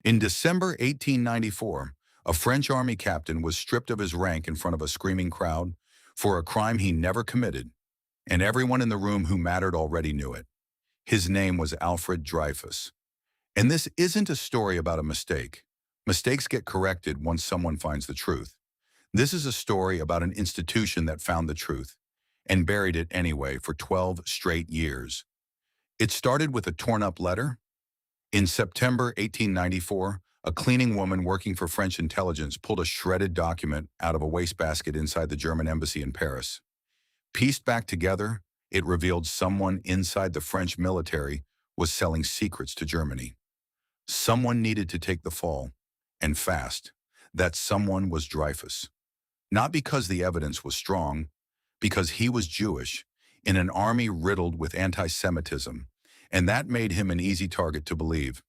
In December 1894, a French army captain was stripped of his rank in front of a screaming crowd for a crime he never committed, and everyone in the room who mattered already knew it. His name was Alfred Dreyfus. And this isn't a story about a mistake. Mistakes get corrected once someone finds the truth. This is a story about an institution that found the truth and buried it anyway for 12 straight years. It started with a torn-up letter. In September 1894, a cleaning woman working for French intelligence pulled a shredded document out of a wastebasket inside the German embassy in Paris. Pieced back together, it revealed someone inside the French military was selling secrets to Germany. Someone needed to take the fall, and fast. That someone was Dreyfus. Not because the evidence was strong, because he was Jewish, in an army riddled with anti-Semitism, and that made him an easy target to believe.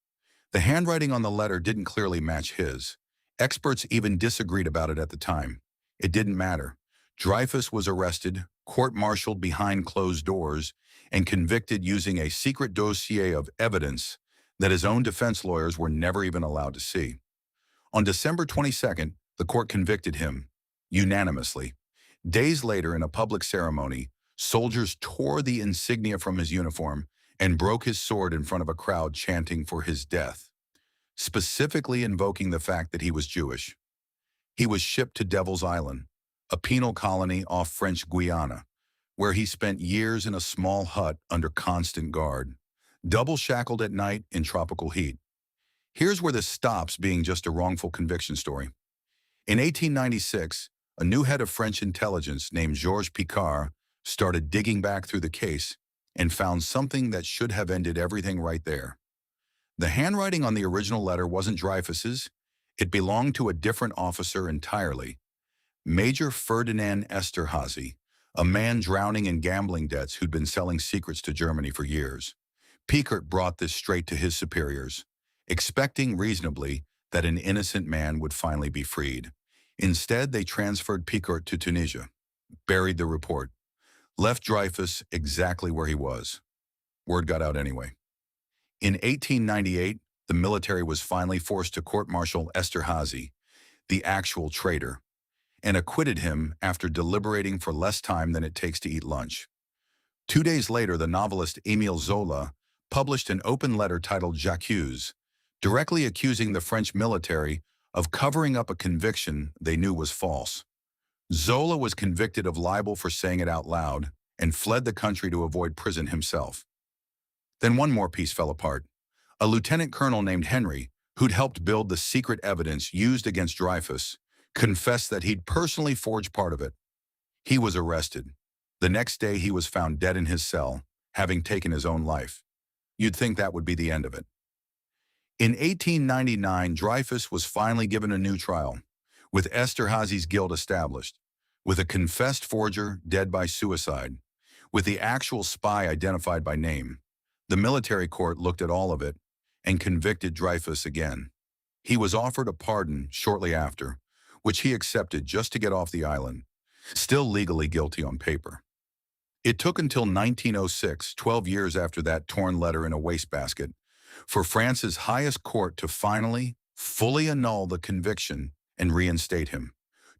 The handwriting on the letter didn't clearly match his. Experts even disagreed about it at the time. It didn't matter. Dreyfus was arrested, court-martialed behind closed doors, and convicted using a secret dossier of evidence that his own defense lawyers were never even allowed to see. On December 22nd, the court convicted him, unanimously. Days later, in a public ceremony, soldiers tore the insignia from his uniform and broke his sword in front of a crowd chanting for his death, specifically invoking the fact that he was Jewish. He was shipped to Devil's Island, a penal colony off French Guiana, where he spent years in a small hut under constant guard, double shackled at night in tropical heat. Here's where this stops being just a wrongful conviction story. In 1896, a new head of French intelligence named Georges Picard started digging back through the case and found something that should have ended everything right there. The handwriting on the original letter wasn't Dreyfus's. It belonged to a different officer entirely. Major Ferdinand Esterhazy, a man drowning in gambling debts who'd been selling secrets to Germany for years. Picard brought this straight to his superiors, expecting reasonably that an innocent man would finally be freed. Instead, they transferred Picard to Tunisia, buried the report, left Dreyfus exactly where he was. Word got out anyway. In 1898, the military was finally forced to court-martial Esterhazy, the actual traitor, and acquitted him after deliberating for less time than it takes to eat lunch. 2 days later, the novelist Émile Zola published an open letter titled J'accuse, directly accusing the French military of covering up a conviction they knew was false. Zola was convicted of libel for saying it out loud and fled the country to avoid prison himself. Then one more piece fell apart. A lieutenant colonel named Henry, who'd helped build the secret evidence used against Dreyfus, confessed that he'd personally forged part of it. He was arrested. The next day he was found dead in his cell, having taken his own life. You'd think that would be the end of it. In 1899, Dreyfus was finally given a new trial, with Esterhazy's guilt established, with a confessed forger dead by suicide, with the actual spy identified by name. The military court looked at all of it and convicted Dreyfus again. He was offered a pardon shortly after, which he accepted just to get off the island, still legally guilty on paper. It took until 1906, 12 years after that torn letter in a wastebasket, for France's highest court to finally, fully annul the conviction and reinstate him.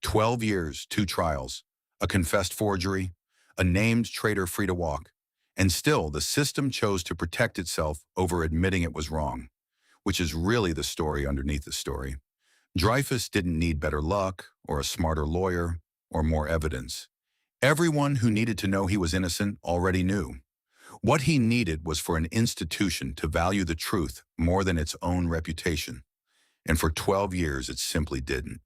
12 years, 2 trials, a confessed forgery, a named traitor free to walk, and still the system chose to protect itself over admitting it was wrong, which is really the story underneath the story. Dreyfus didn't need better luck, or a smarter lawyer, or more evidence. Everyone who needed to know he was innocent already knew. What he needed was for an institution to value the truth more than its own reputation. And for 12 years, it simply didn't.